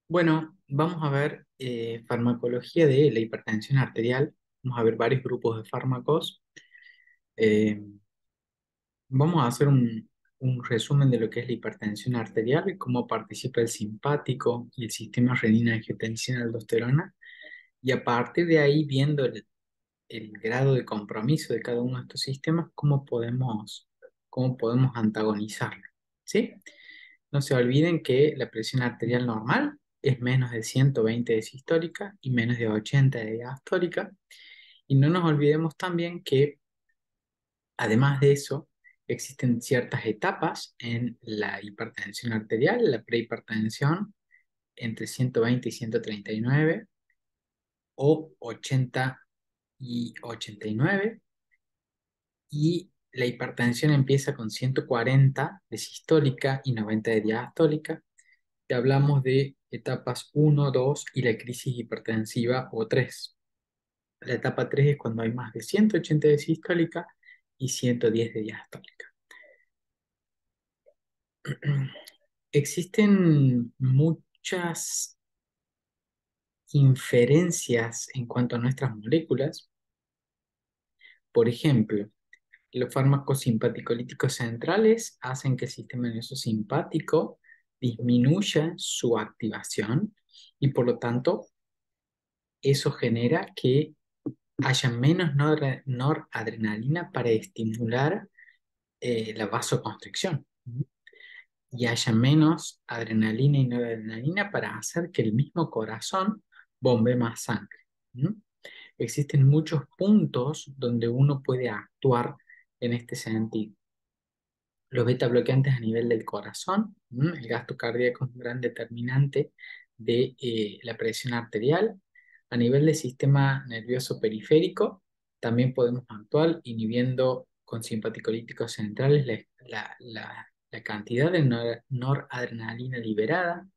Bueno, vamos a ver farmacología de la hipertensión arterial. Vamos a ver varios grupos de fármacos. Eh, Vamos a hacer un resumen de lo que es la hipertensión arterial y cómo participa el simpático y el sistema renina-angiotensina-aldosterona. Y a partir de ahí, viendo el grado de compromiso de cada uno de estos sistemas, cómo podemos antagonizarlo. ¿Sí? No se olviden que la presión arterial normal es menos de 120 de sistólica y menos de 80 de diastólica. Y no nos olvidemos también que, además de eso, existen ciertas etapas en la hipertensión arterial, la prehipertensión entre 120 y 139 o 80 y 89, y la hipertensión empieza con 140 de sistólica y 90 de diastólica. Que hablamos de etapas uno, 2 y la crisis hipertensiva o 3. La etapa 3 es cuando hay más de 180 de sistólica y 110 de diastólica. Existen muchas inferencias en cuanto a nuestras moléculas. Por ejemplo, los fármacos simpaticolíticos centrales hacen que el sistema nervioso simpático disminuya su activación y por lo tanto eso genera que haya menos noradrenalina para estimular la vasoconstricción, y haya menos adrenalina y noradrenalina para hacer que el mismo corazón bombee más sangre. ¿Mm? Existen muchos puntos donde uno puede actuar en este sentido. Los beta bloqueantes a nivel del corazón, el gasto cardíaco es un gran determinante de la presión arterial. A nivel del sistema nervioso periférico, también podemos actuar inhibiendo con simpaticolíticos centrales la cantidad de noradrenalina liberada.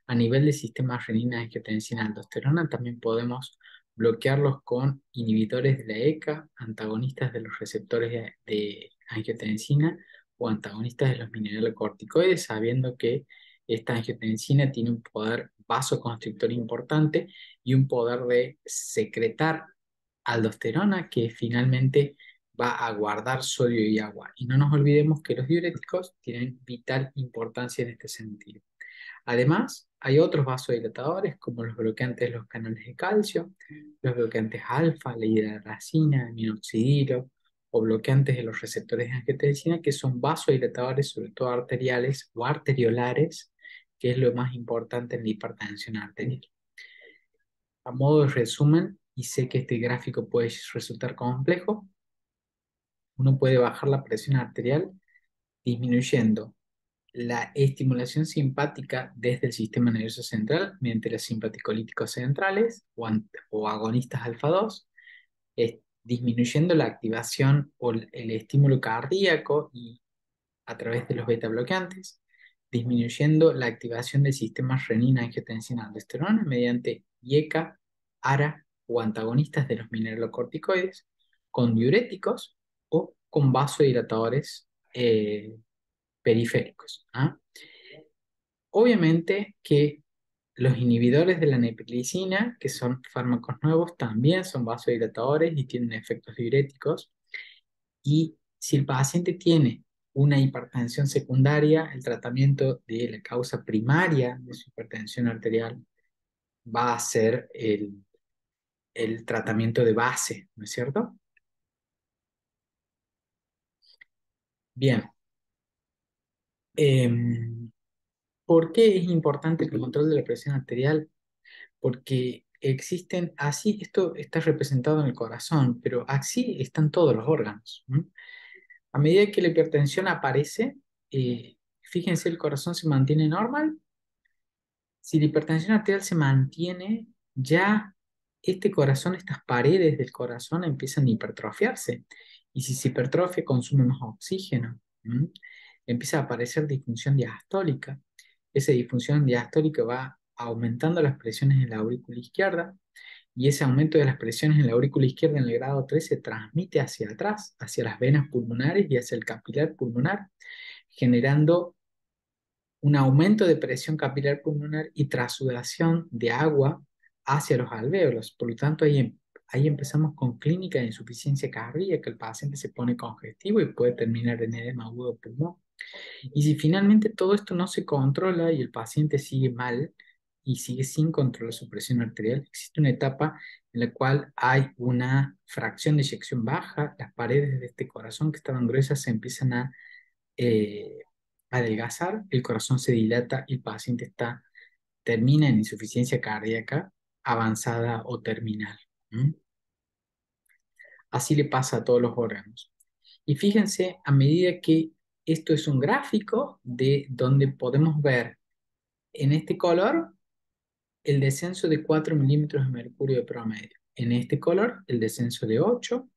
A nivel del sistema renina-angiotensina-aldosterona, también podemos bloquearlos con inhibidores de la ECA, antagonistas de los receptores de angiotensina o antagonistas de los mineralocorticoides, sabiendo que esta angiotensina tiene un poder vasoconstrictor importante y un poder de secretar aldosterona que finalmente va a guardar sodio y agua. Y no nos olvidemos que los diuréticos tienen vital importancia en este sentido. Además, hay otros vasodilatadores como los bloqueantes de los canales de calcio, los bloqueantes alfa, la hidraracina, minoxidilo, o bloqueantes de los receptores de angiotensina, que son vasodilatadores, sobre todo arteriales o arteriolares, que es lo más importante en la hipertensión arterial. A modo de resumen, y sé que este gráfico puede resultar complejo, uno puede bajar la presión arterial disminuyendo la estimulación simpática desde el sistema nervioso central mediante los simpaticolíticos centrales o agonistas alfa 2, disminuyendo la activación o el estímulo cardíaco y a través de los beta bloqueantes, disminuyendo la activación del sistema renina-angiotensina-aldosterona mediante IECA, ARA o antagonistas de los mineralocorticoides, con diuréticos o con vasodilatadores periféricos. ¿Ah? Obviamente que los inhibidores de la neprilicina, que son fármacos nuevos, también son vasodilatadores y tienen efectos diuréticos. Y si el paciente tiene una hipertensión secundaria, el tratamiento de la causa primaria de su hipertensión arterial va a ser el tratamiento de base, ¿no es cierto? Bien. Em, ¿Por qué es importante el control de la presión arterial? Porque existen, así, esto está representado en el corazón, pero así están todos los órganos. A medida que la hipertensión aparece, fíjense, el corazón se mantiene normal. Si la hipertensión arterial se mantiene, ya este corazón, estas paredes del corazón empiezan a hipertrofiarse. Y si se hipertrofia, consume más oxígeno. Empieza a aparecer disfunción diastólica. Esa disfunción diastólica va aumentando las presiones en la aurícula izquierda, y ese aumento de las presiones en la aurícula izquierda en el grado 3 se transmite hacia atrás, hacia las venas pulmonares y hacia el capilar pulmonar, generando un aumento de presión capilar pulmonar y trasudación de agua hacia los alvéolos. Por lo tanto, ahí empezamos con clínica de insuficiencia cardíaca, el paciente se pone congestivo y puede terminar en edema agudo de pulmón. Y si finalmente todo esto no se controla y el paciente sigue mal y sigue sin controlar su presión arterial, existe una etapa en la cual hay una fracción de eyección baja, las paredes de este corazón que estaban gruesas se empiezan a eh, adelgazar, el corazón se dilata y el paciente termina en insuficiencia cardíaca avanzada o terminal. ¿Mm? Así le pasa a todos los órganos. Y fíjense, a medida que esto es un gráfico de donde podemos ver en este color el descenso de 4 milímetros de mercurio de promedio, en este color el descenso de 8,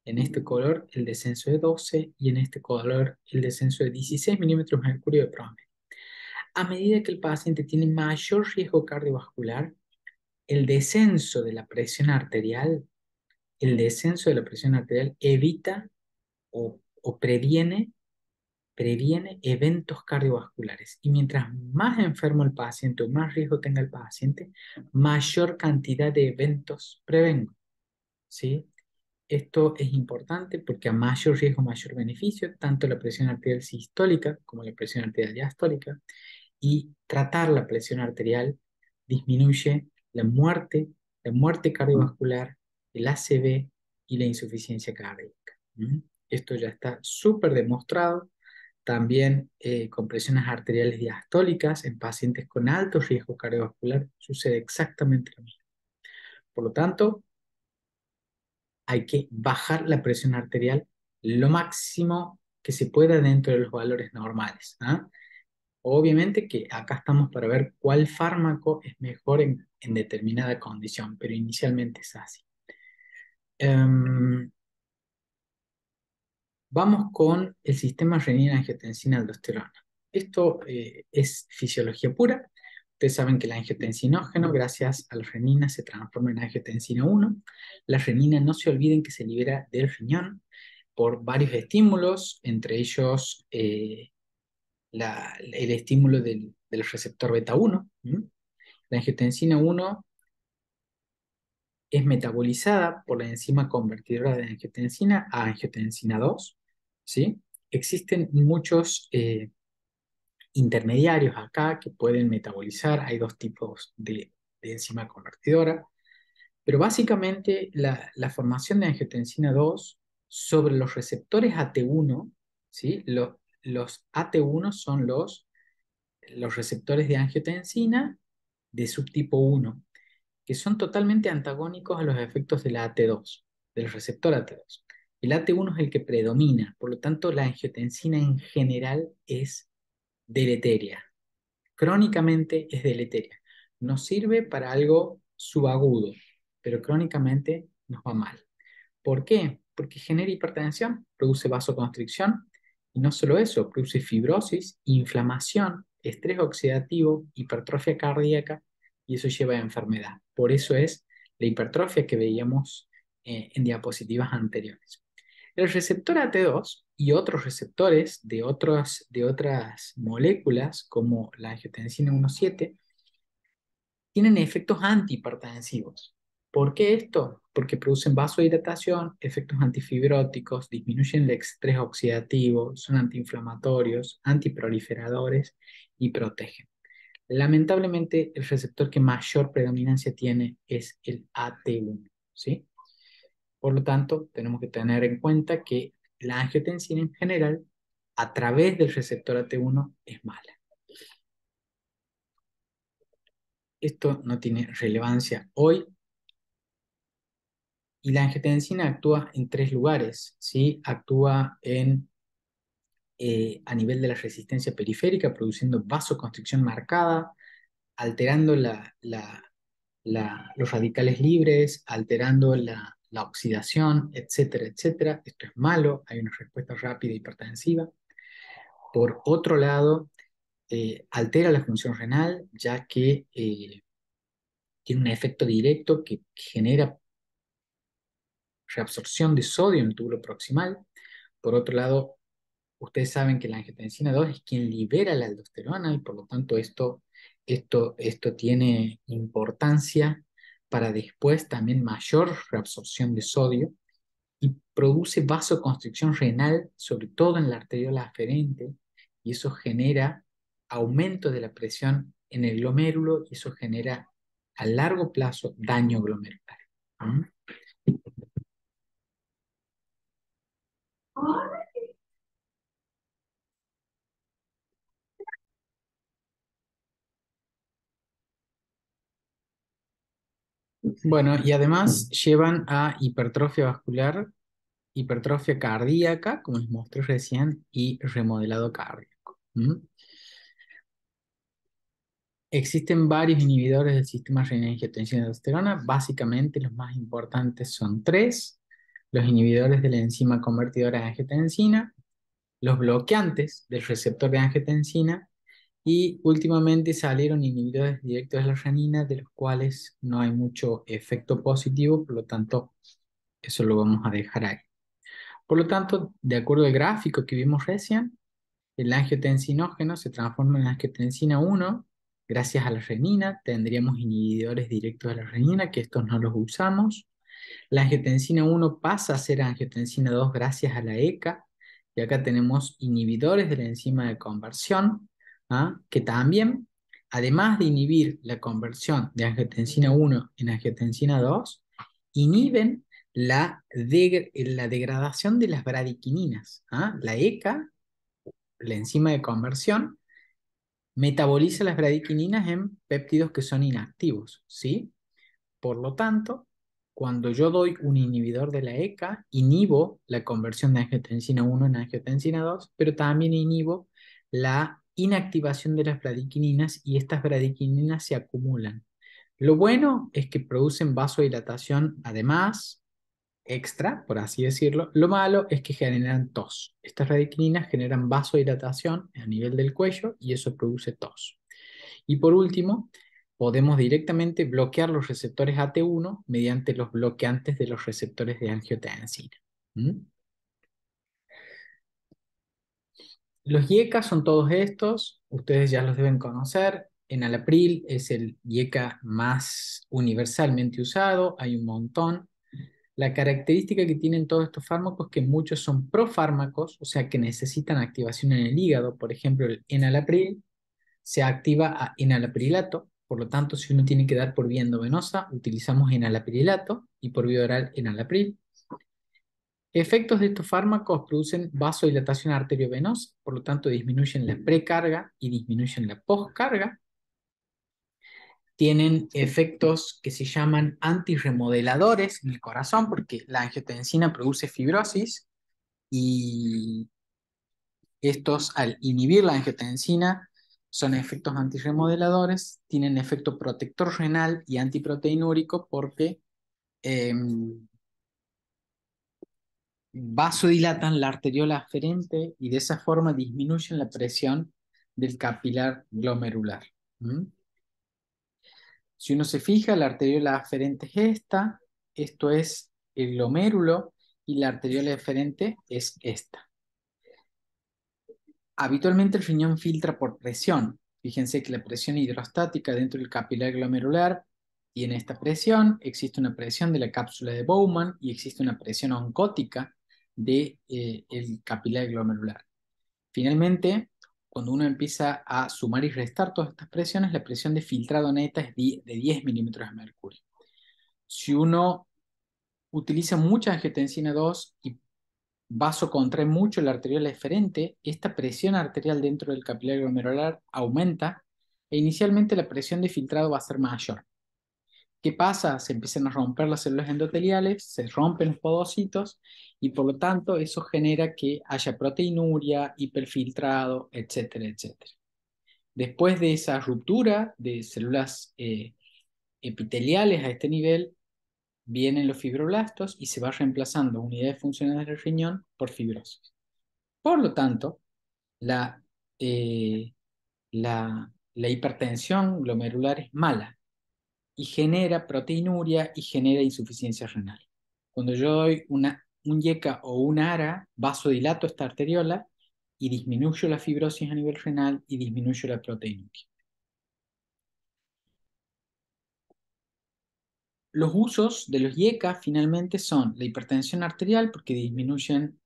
en este color el descenso de 12 y en este color el descenso de 16 milímetros de mercurio de promedio. A medida que el paciente tiene mayor riesgo cardiovascular, el descenso de la presión arterial, el descenso de la presión arterial evita o previene eventos cardiovasculares. Y mientras más enfermo el paciente o más riesgo tenga el paciente, mayor cantidad de eventos prevengo. ¿Sí? Esto es importante porque a mayor riesgo, mayor beneficio, tanto la presión arterial sistólica como la presión arterial diastólica. Y tratar la presión arterial disminuye la muerte cardiovascular, el ACV y la insuficiencia cardíaca. ¿Mm? Esto ya está súper demostrado. También con presiones arteriales diastólicas en pacientes con alto riesgo cardiovascular sucede exactamente lo mismo. Por lo tanto, hay que bajar la presión arterial lo máximo que se pueda dentro de los valores normales. ¿Ah? Obviamente que acá estamos para ver cuál fármaco es mejor en determinada condición, pero inicialmente es así. Em, Vamos con el sistema renina-angiotensina-aldosterona. Esto es fisiología pura. Ustedes saben que el angiotensinógeno, gracias a la renina, se transforma en angiotensina 1. La renina, no se olviden que se libera del riñón por varios estímulos, entre ellos el estímulo del receptor beta 1. La angiotensina 1 es metabolizada por la enzima convertidora de angiotensina a angiotensina 2, ¿sí? Existen muchos intermediarios acá que pueden metabolizar, hay dos tipos de enzima convertidora, pero básicamente la formación de angiotensina 2 sobre los receptores AT1, ¿sí? Los AT1 son los receptores de angiotensina de subtipo 1 que son totalmente antagónicos a los efectos de la AT2, del receptor AT2. El AT1 es el que predomina, por lo tanto la angiotensina en general es deleteria. Crónicamente es deleteria. Nos sirve para algo subagudo, pero crónicamente nos va mal. ¿Por qué? Porque genera hipertensión, produce vasoconstricción y no solo eso, produce fibrosis, inflamación, estrés oxidativo, hipertrofia cardíaca y eso lleva a enfermedad. Por eso es la hipertrofia que veíamos en diapositivas anteriores. El receptor AT2 y otros receptores de otras moléculas como la angiotensina 1,7 tienen efectos antihipertensivos. ¿Por qué esto? Porque producen vasodilatación, efectos antifibróticos, disminuyen el estrés oxidativo, son antiinflamatorios, antiproliferadores y protegen. Lamentablemente, el receptor que mayor predominancia tiene es el AT1, ¿sí? Por lo tanto, tenemos que tener en cuenta que la angiotensina en general, a través del receptor AT1, es mala. Esto no tiene relevancia hoy. Y la angiotensina actúa en tres lugares, ¿sí? Actúa a nivel de la resistencia periférica, produciendo vasoconstricción marcada, alterando los radicales libres, alterando la oxidación, etcétera, etcétera. Esto es malo, hay una respuesta rápida hipertensiva. Por otro lado, altera la función renal, ya que tiene un efecto directo que genera reabsorción de sodio en el túbulo proximal. Por otro lado, Ustedes saben que la angiotensina 2 es quien libera la aldosterona y por lo tanto esto tiene importancia para después también mayor reabsorción de sodio y produce vasoconstricción renal, sobre todo en la arteriola aferente, y eso genera aumento de la presión en el glomérulo y eso genera a largo plazo daño glomerular. ¿Mm? Bueno, y además llevan a hipertrofia vascular, hipertrofia cardíaca, como les mostré recién, y remodelado cardíaco. ¿Mm? Existen varios inhibidores del sistema renina-angiotensina-aldosterona. Básicamente, los más importantes son tres: los inhibidores de la enzima convertidora de angiotensina, los bloqueantes del receptor de angiotensina y últimamente salieron inhibidores directos de la renina, de los cuales no hay mucho efecto positivo, por lo tanto, eso lo vamos a dejar ahí. Por lo tanto, de acuerdo al gráfico que vimos recién, el angiotensinógeno se transforma en angiotensina 1 gracias a la renina. Tendríamos inhibidores directos de la renina, que estos no los usamos. La angiotensina 1 pasa a ser angiotensina 2 gracias a la ECA. Y acá tenemos inhibidores de la enzima de conversión, ¿ah? Que también, además de inhibir la conversión de angiotensina 1 en angiotensina 2, inhiben la degradación de las bradykininas, ¿ah? La ECA, la enzima de conversión, metaboliza las bradykininas en péptidos que son inactivos, ¿sí? Por lo tanto, cuando yo doy un inhibidor de la ECA, inhibo la conversión de angiotensina 1 en angiotensina 2, pero también inhibo la inactivación de las bradykininas y estas bradykininas se acumulan. Lo bueno es que producen vasodilatación además, extra, por así decirlo. Lo malo es que generan tos. Estas radiquininas generan vasodilatación a nivel del cuello y eso produce tos. Y por último, podemos directamente bloquear los receptores AT1 mediante los bloqueantes de los receptores de angiotensina. ¿Mm? Los IECA son todos estos, ustedes ya los deben conocer. Enalapril es el IECA más universalmente usado, hay un montón. La característica que tienen todos estos fármacos es que muchos son profármacos, o sea que necesitan activación en el hígado. Por ejemplo, el enalapril se activa a enalaprilato, por lo tanto, si uno tiene que dar por vía endovenosa, utilizamos enalaprilato y por vía oral enalapril. Efectos de estos fármacos producen vasodilatación arteriovenosa, por lo tanto disminuyen la precarga y disminuyen la poscarga. Tienen efectos que se llaman antirremodeladores en el corazón, porque la angiotensina produce fibrosis y estos, al inhibir la angiotensina, son efectos antirremodeladores, tienen efecto protector renal y antiproteinúrico porque eh, vasodilatan la arteriola aferente y de esa forma disminuyen la presión del capilar glomerular. ¿Mm? Si uno se fija, la arteriola aferente es esta, esto es el glomérulo, y la arteriola eferente es esta. Habitualmente el riñón filtra por presión. Fíjense que la presión hidrostática dentro del capilar glomerular tiene esta presión, existe una presión de la cápsula de Bowman y existe una presión oncótica del capilar glomerular. Finalmente, cuando uno empieza a sumar y restar todas estas presiones, la presión de filtrado neta es de 10 milímetros de mercurio. Si uno utiliza mucha angiotensina 2 y vasocontrae mucho la arteriola eferente, esta presión arterial dentro del capilar glomerular aumenta e inicialmente la presión de filtrado va a ser mayor. ¿Qué pasa? Se empiezan a romper las células endoteliales, se rompen los podocitos y por lo tanto eso genera que haya proteinuria, hiperfiltrado, etcétera, etcétera. Después de esa ruptura de células epiteliales a este nivel, vienen los fibroblastos y se va reemplazando unidades funcionales del riñón por fibrosis. Por lo tanto, la, eh, la hipertensión glomerular es mala y genera proteinuria y genera insuficiencia renal. Cuando yo doy un YECA o un ARA, vasodilato esta arteriola y disminuyo la fibrosis a nivel renal y disminuyo la proteinuria. Los usos de los IECA finalmente son la hipertensión arterial porque disminuyen,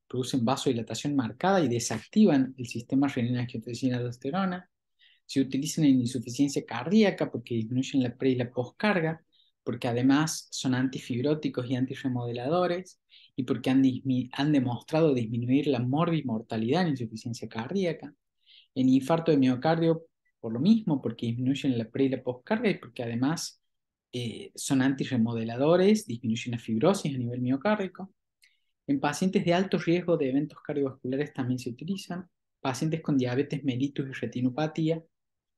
producen vasodilatación marcada y desactivan el sistema renina-angiotensina-aldosterona. Se utilizan en insuficiencia cardíaca porque disminuyen la pre y la postcarga, porque además son antifibróticos y antirremodeladores y porque han demostrado disminuir la morbimortalidad en insuficiencia cardíaca. En infarto de miocardio, por lo mismo, porque disminuyen la pre y la postcarga y porque además son antirremodeladores, disminuyen la fibrosis a nivel miocárdico. En pacientes de alto riesgo de eventos cardiovasculares también se utilizan. Pacientes con diabetes mellitus y retinopatía,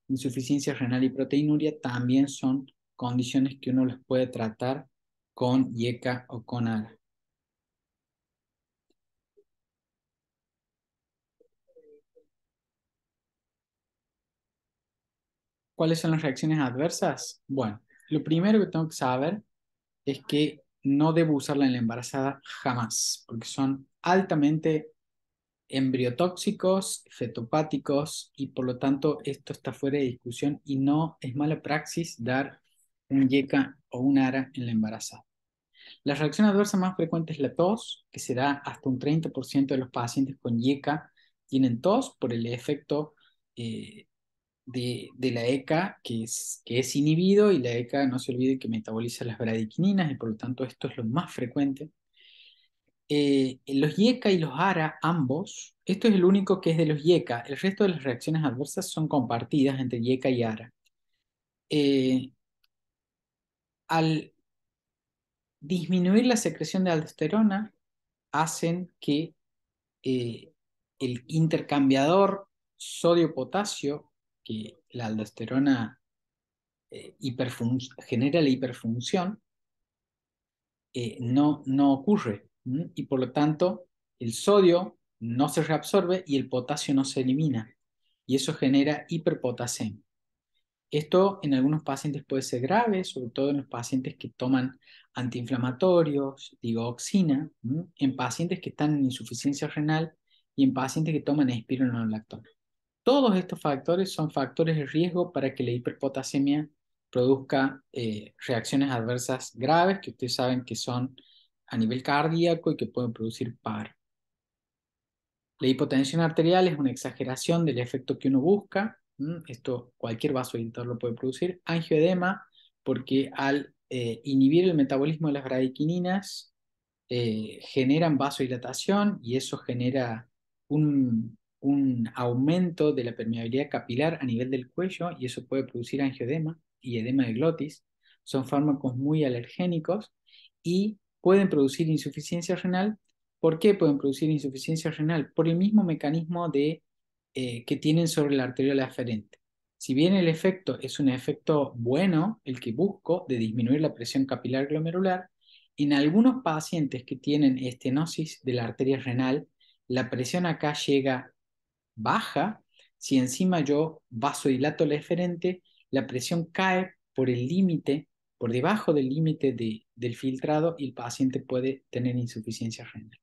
insuficiencia renal y proteinuria también son condiciones que uno las puede tratar con IECA o con ARA. ¿Cuáles son las reacciones adversas? Bueno, lo primero que tengo que saber es que no debo usarla en la embarazada jamás, porque son altamente embriotóxicos, fetopáticos, y por lo tanto esto está fuera de discusión y no es mala praxis dar un YECA o un ARA en la embarazada. La reacción adversa más frecuente es la tos, que se da hasta un 30% de los pacientes con YECA tienen tos por el efecto de la ECA que es inhibido, y la ECA no se olvide que metaboliza las bradykininas y por lo tanto esto es lo más frecuente. Los YECA y los ARA, ambos, esto es el único que es de los YECA, el resto de las reacciones adversas son compartidas entre YECA y ARA. Eh, Al disminuir la secreción de aldosterona, hacen que eh, el intercambiador sodio-potasio, que la aldosterona genera la hiperfunción, no ocurre. Y por lo tanto, el sodio no se reabsorbe y el potasio no se elimina. Y eso genera hiperpotasemia. Esto en algunos pacientes puede ser grave, sobre todo en los pacientes que toman antiinflamatorios, digoxina, en pacientes que están en insuficiencia renal y en pacientes que toman espironolactona. Todos estos factores son factores de riesgo para que la hiperpotasemia produzca reacciones adversas graves, que ustedes saben que son a nivel cardíaco y que pueden producir paro. La hipotensión arterial es una exageración del efecto que uno busca. Esto cualquier vasodilatador lo puede producir. Angioedema, porque al inhibir el metabolismo de las bradykininas, generan vasodilatación y eso genera un aumento de la permeabilidad capilar a nivel del cuello y eso puede producir angioedema y edema de glotis. Son fármacos muy alergénicos y pueden producir insuficiencia renal. ¿Por qué pueden producir insuficiencia renal? Por el mismo mecanismo que tienen sobre la arteriola aferente. Si bien el efecto es un efecto bueno, el que busco, de disminuir la presión capilar glomerular, en algunos pacientes que tienen estenosis de la arteria renal, la presión acá llega baja. Si encima yo vasodilato la eferente, la presión cae por el límite, por debajo del límite del filtrado y el paciente puede tener insuficiencia renal.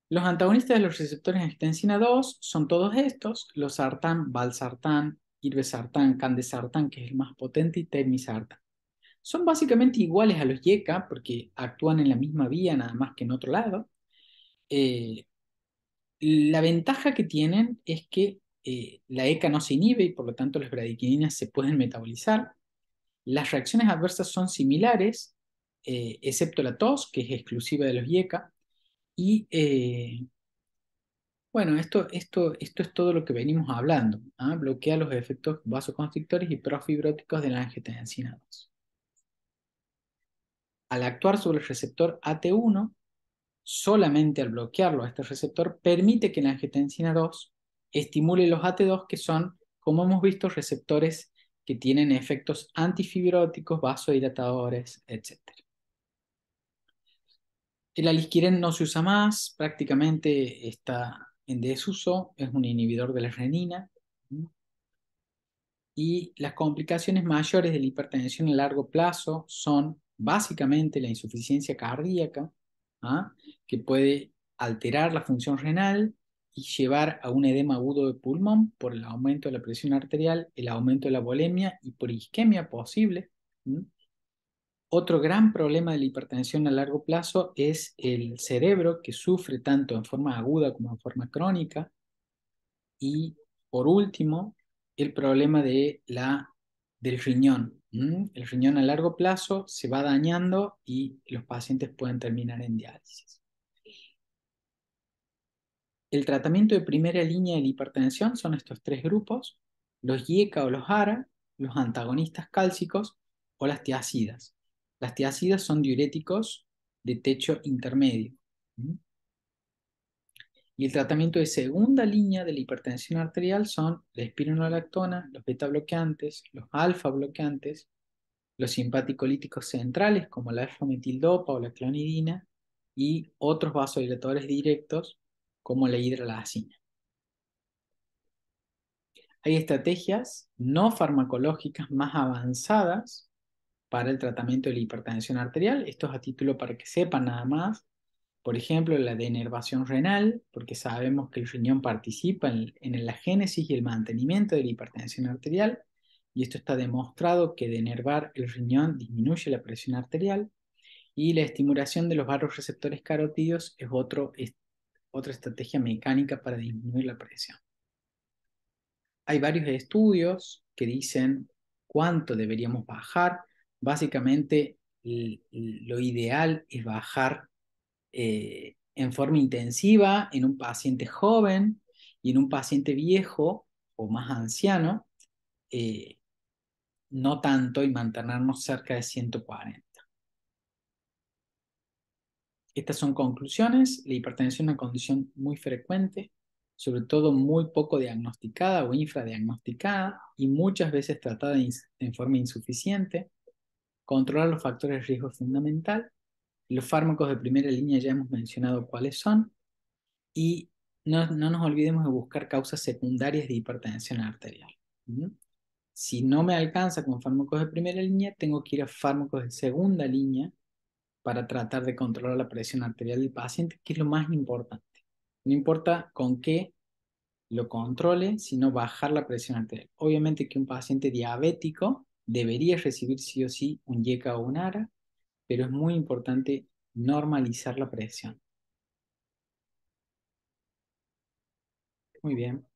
Los antagonistas de los receptores angiotensina 2 son todos estos: los sartán, valsartán, irbesartán, candesartán, que es el más potente, y telmisartán. Son básicamente iguales a los YECA porque actúan en la misma vía, nada más que en otro lado. Eh, la ventaja que tienen es que la ECA no se inhibe y por lo tanto las bradykininas se pueden metabolizar. Las reacciones adversas son similares, excepto la tos, que es exclusiva de los YECA. Y bueno, esto es todo lo que venimos hablando. Bloquea los efectos vasoconstrictores y profibróticos de la angiotensina 2. Al actuar sobre el receptor AT1, solamente al bloquearlo a este receptor, permite que la angiotensina 2 estimule los AT2, que son, como hemos visto, receptores que tienen efectos antifibróticos, vasodilatadores, etc. El alisquiren no se usa más, prácticamente está en desuso, es un inhibidor de la renina. Y las complicaciones mayores de la hipertensión a largo plazo son básicamente la insuficiencia cardíaca, ¿ah? que puede alterar la función renal y llevar a un edema agudo de pulmón por el aumento de la presión arterial, el aumento de la volemia y por isquemia posible. ¿Mm? Otro gran problema de la hipertensión a largo plazo es el cerebro, que sufre tanto en forma aguda como en forma crónica. Y por último, el problema del riñón. ¿Mm? El riñón a largo plazo se va dañando y los pacientes pueden terminar en diálisis. El tratamiento de primera línea de la hipertensión son estos tres grupos: los IECA o los ARA, los antagonistas cálcicos o las tiazidas. Las tiazidas son diuréticos de techo intermedio. ¿Mm? Y el tratamiento de segunda línea de la hipertensión arterial son la espironolactona, los beta bloqueantes, los alfa bloqueantes, los simpaticolíticos centrales como la alfa-metildopa o la clonidina y otros vasodilatadores directos como la hidralazina. Hay estrategias no farmacológicas más avanzadas para el tratamiento de la hipertensión arterial. Esto es a título para que sepan nada más. Por ejemplo, la denervación renal, porque sabemos que el riñón participa en la génesis y el mantenimiento de la hipertensión arterial, y esto está demostrado que denervar el riñón disminuye la presión arterial, y la estimulación de los vasoreceptores carótidos es otra estrategia mecánica para disminuir la presión. Hay varios estudios que dicen cuánto deberíamos bajar. Básicamente, lo ideal es bajar en forma intensiva en un paciente joven y en un paciente viejo o más anciano, eh, no tanto, y mantenernos cerca de 140. Estas son conclusiones. La hipertensión es una condición muy frecuente, sobre todo muy poco diagnosticada o infradiagnosticada y muchas veces tratada en forma insuficiente. Controlar los factores de riesgo es fundamental. Los fármacos de primera línea ya hemos mencionado cuáles son. Y no nos olvidemos de buscar causas secundarias de hipertensión arterial. ¿Mm? Si no me alcanza con fármacos de primera línea, tengo que ir a fármacos de segunda línea para tratar de controlar la presión arterial del paciente, que es lo más importante. No importa con qué lo controle, sino bajar la presión arterial. Obviamente que un paciente diabético debería recibir sí o sí un YECA o un ARA, pero es muy importante normalizar la presión. Muy bien.